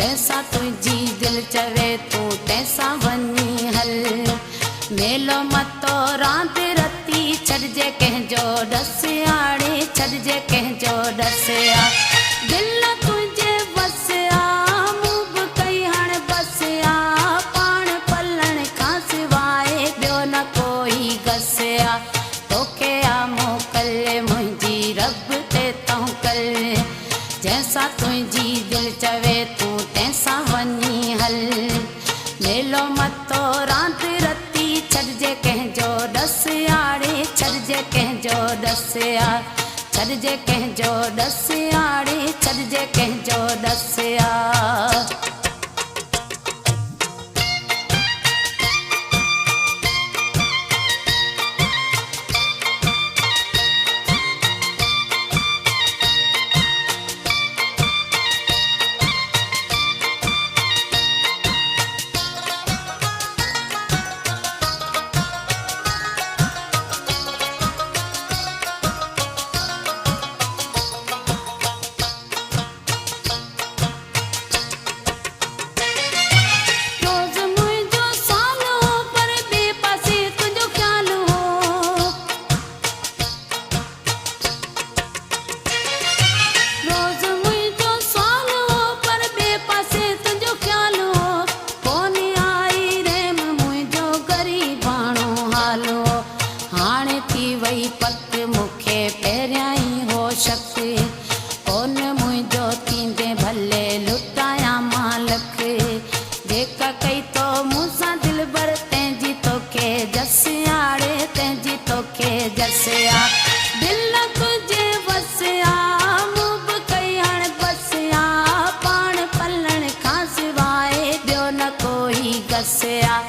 जैसा तुझी दिल चवे तू तैसा वनी हल। मेलो मतो रात रती छड़जे कहजो डस आड़े छड़जे कहजो डस आ। दिल तुझे बस आ मुब कई हण बस आ। पाण पलण खां सिवाए ॿियो न कोई गस आ। तोखे आ मोकल मुंहिंजी रब ते तौकल। जैसा तुझी दिल चवे तू तैसा वनी हल। मेलो मतो रात रती छड़जे कहजो डस आड़े छड़जे कहजो डस आ। छड़जे कहजो डस आड़े छड़जे कहजो डस आ। वही पक मुखे पहिरियां ई हो शक। कोन मुंहिंजो थींदे भले लुटाया मालक। जेका कई तो मूंसां दिल भर तंहिंजी तोखे जस आड़े तंहिंजी तोखे जस आ। दिल तुझे वस आ मुब कई हण बस आ। पाण पलण खां सिवाए ॿियो न कोई गस आ।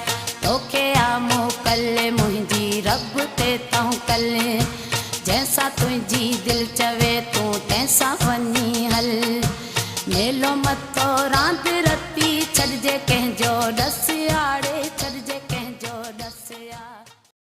तोखे आ मोकल मुंहिंजी रब ते तौकल। जैसा तुझी दिल चवे तू तैसा वनी हल। मेलो मतो रात रती छड़जे कहजो डस आड़े